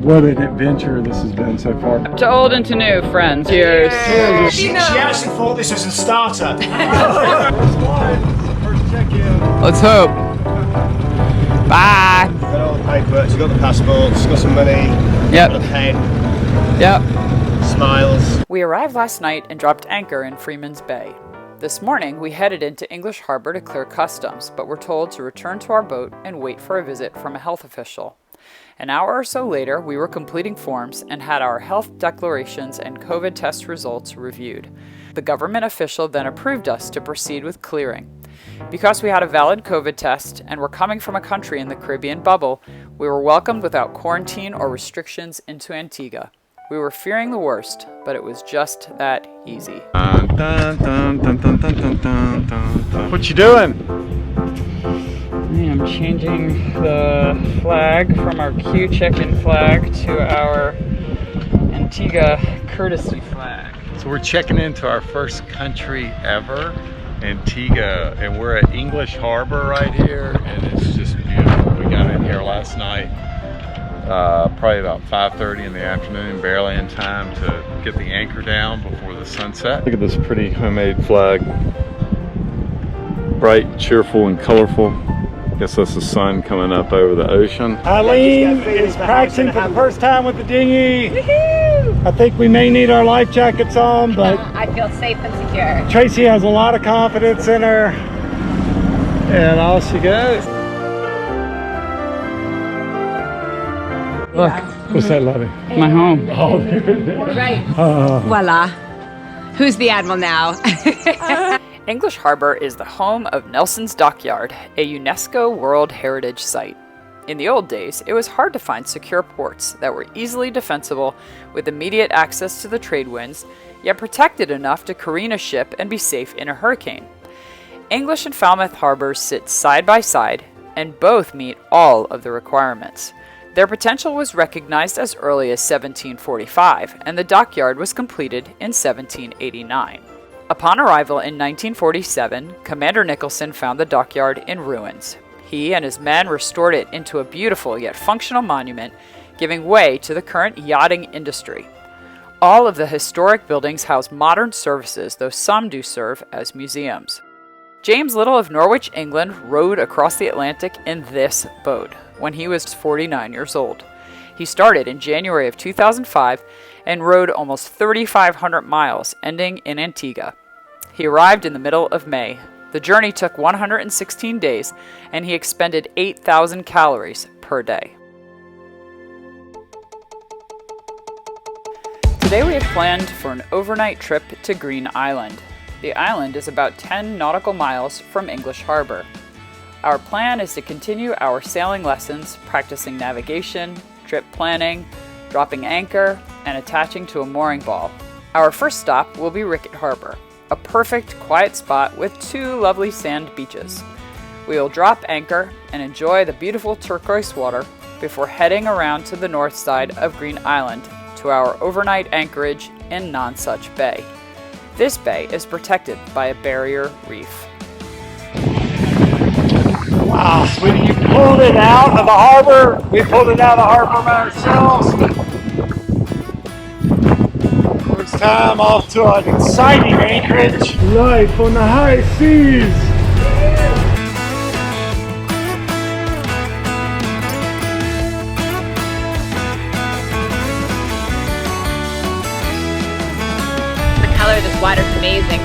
What an adventure this has been so far. To old and to new, friends. Cheers. Cheers. She actually thought this was a starter. First one, first check-in. Let's hope. Bye. You've got all the paperwork, you've got the passports, you've got some money, Yep. got a pen, Yep. smiles. We arrived last night and dropped anchor in Freeman's Bay. This morning, we headed into English Harbor to clear customs, but were told to return to our boat and wait for a visit from a health official. An hour or so later, we were completing forms and had our health declarations and COVID test results reviewed. The government official then approved us to proceed with clearing. Because we had a valid COVID test and were coming from a country in the Caribbean bubble, we were welcomed without quarantine or restrictions into Antigua. We were fearing the worst, but it was just that easy. What you doing? I am changing the flag from our queue check-in flag to our Antigua courtesy flag. So we're checking into our first country ever, Antigua, and we're at English Harbor right here, and it's just beautiful. We got in here last night, probably about 5:30 in the afternoon, barely in time to get the anchor down before the sunset. Look at this pretty homemade flag. Bright, cheerful, and colorful. I guess that's the sun coming up over the ocean. Eileen is practicing for the first time with the dinghy. I think we may need our life jackets on, but I feel safe and secure. Tracy has a lot of confidence in her, and off she goes. Look, What's that, Lovey? my home. Oh, there it is. Right. Voila. Who's the admiral now? English Harbor is the home of Nelson's Dockyard, a UNESCO World Heritage Site. In the old days, it was hard to find secure ports that were easily defensible with immediate access to the trade winds, yet protected enough to careen a ship and be safe in a hurricane. English and Falmouth harbors sit side by side, and both meet all of the requirements. Their potential was recognized as early as 1745, and the dockyard was completed in 1789. Upon arrival in 1947, Commander Nicholson found the dockyard in ruins. He and his men restored it into a beautiful yet functional monument, giving way to the current yachting industry. All of the historic buildings house modern services, though some do serve as museums. James Little of Norwich, England, rowed across the Atlantic in this boat when he was 49 years old. He started in January of 2005 and rowed almost 3,500 miles, ending in Antigua. He arrived in the middle of May. The journey took 116 days, and he expended 8,000 calories per day. Today we have planned for an overnight trip to Green Island. The island is about 10 nautical miles from English Harbor. Our plan is to continue our sailing lessons, practicing navigation, trip planning, dropping anchor, and attaching to a mooring ball. Our first stop will be Rickett Harbor, a perfect, quiet spot with 2 lovely sand beaches. We will drop anchor and enjoy the beautiful turquoise water before heading around to the north side of Green Island to our overnight anchorage in Nonsuch Bay. This bay is protected by a barrier reef. Wow, sweetie, you pulled it out of the harbor. We pulled it out of the harbor by ourselves. First time off to an exciting anchorage. Life on the high seas. The color of this water is amazing.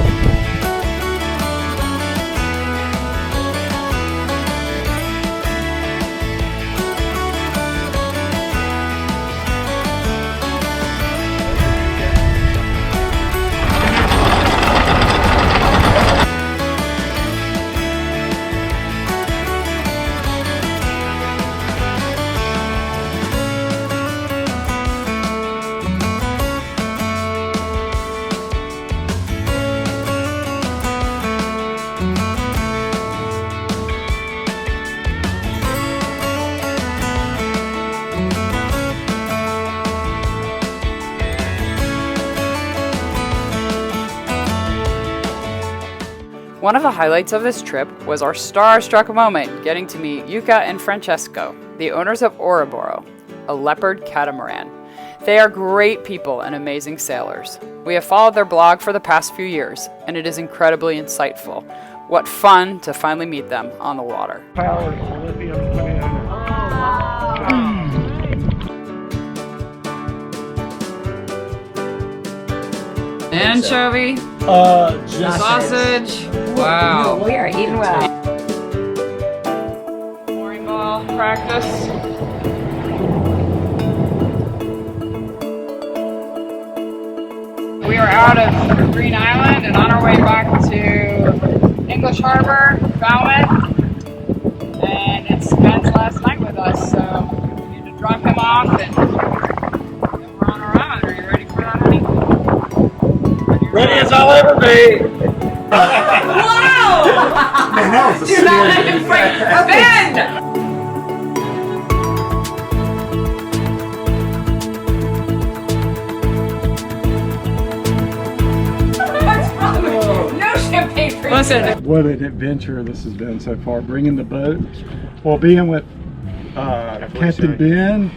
One of the highlights of this trip was our star-struck moment getting to meet Yuka and Francesco, the owners of Oroboro. a leopard catamaran. They are great people and amazing sailors. We have followed their blog for the past few years, and it is incredibly insightful. What fun to finally meet them on the water. Anchovy, sausage. Wow. We are eating well. Mooring ball practice. We are out of Green Island and on our way back to English Harbor, Falmouth. And it's Ben's last night with us, so we need to drop him off and then we're on our own. Are you ready for that, honey? Ready as I'll ever be. Wow! Man, that was a Do not let him break Ben! No champagne for you. Listen, What an adventure this has been so far. Bringing the boat, well, being with Captain Ben,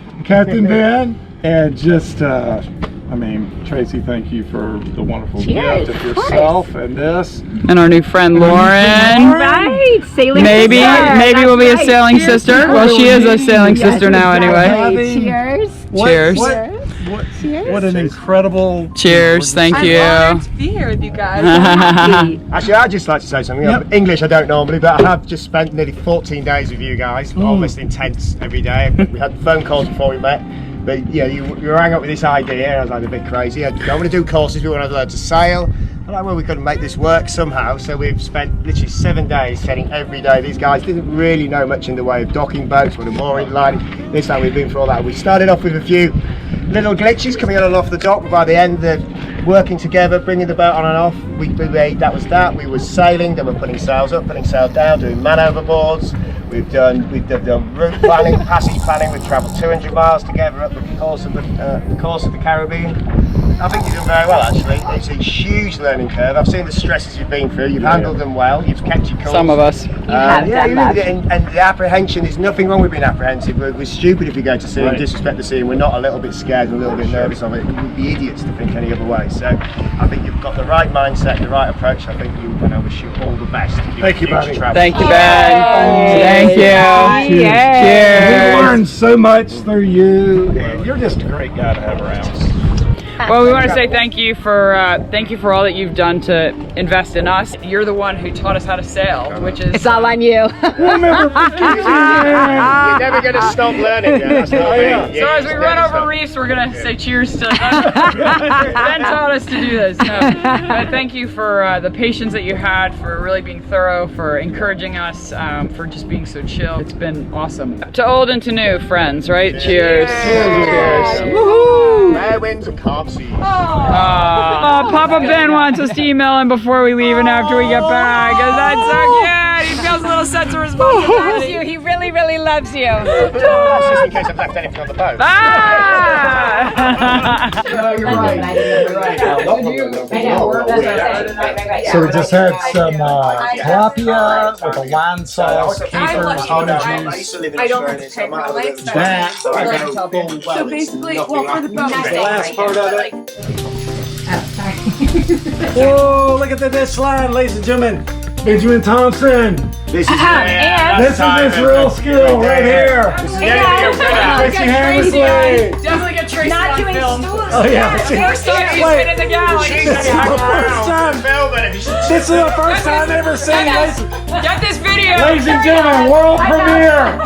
and just, I mean, Tracy, thank you for the wonderful Cheers, gift of of course. yourself and this. and our new friend Lauren. Right, sailing Maybe sister. we'll be a That's sailing right. sister. Well, she is a sailing Yes, sister now exactly. anyway. Cheers. Cheers. What an incredible. Cheers, thank you. to be here with you guys. Actually, I'd just like to say something. Yep. English I don't normally, but I have just spent nearly 14 days with you guys, almost intense every day. We had phone calls before we met. But yeah, you rang up with this idea, and I was like a bit crazy. I don't want to do courses, we want to learn to sail. I'm like, well, we couldn't make this work somehow, so we've spent literally 7 days sailing every day. These guys didn't really know much in the way of docking boats, what a mooring line. This time we've been through all that. We started off with a few little glitches coming on and off the dock, but by the end, working together, bringing the boat on and off, we made that was that. We were sailing, then we're putting sails up, putting sails down, doing man overboards. We've done route planning, passage planning. We've travelled 200 miles together up the course of the Caribbean. I think you've done very well, actually. It's a huge learning curve. I've seen the stresses you've been through. You've handled them well. You've kept your cool. Some of us. have Yeah, done that. and the apprehension. There's nothing wrong with being apprehensive. We're stupid if we go to sea and disrespect the sea, and we're not a little bit scared and a little bit nervous of it. We'd be idiots to think any other way. So I think you've got the right mindset, the right approach. I think and I wish you all the best. Thank you, buddy. Thank you, Ben. Thank you. We Cheers. learned so much through you, and you're just a great guy to have around. Well, we want to say thank you for all that you've done to invest in us. You're the one who taught us how to sail, which is It's all on you. You're never going to stop learning. That's the thing. So as we run over reefs, we're gonna say cheers to Ben taught us to do this. No. But thank you for the patience that you had, for really being thorough, for encouraging us, for just being so chill. It's been awesome. To old and to new friends, right? Cheers. Cheers. Woohoo! Rare winds and calm seas. Papa Ben wants us to email him before we leave and after we get back. Cause that's so cute. He feels a little sense of responsibility. He really, really loves you. That's just in case I've left anything on the boat. So we just had some tilapia with a lime sauce, capers, orange juice. I don't have to pay for the legs. That. So basically, well, for the boat, The last part of it. Oh, sorry. Whoa, look at this line, ladies and gentlemen. Benjamin Thompson. This is This is his real skill right here. This is Tracy Hammersley. Definitely get Tracy Not on doing film. stools. Oh yeah. First time he's been in the galley. This is the first time. This is the first time I've ever seen ladies. Get this video. Ladies and gentlemen, world premiere.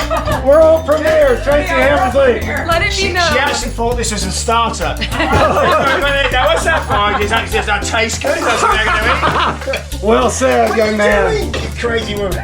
World premiere. Tracy Hammersley. Let it be She known. actually thought this was a starter. Now, what's that for? Does that taste good? That's what they're going to eat. Well said, young man. Crazy woman.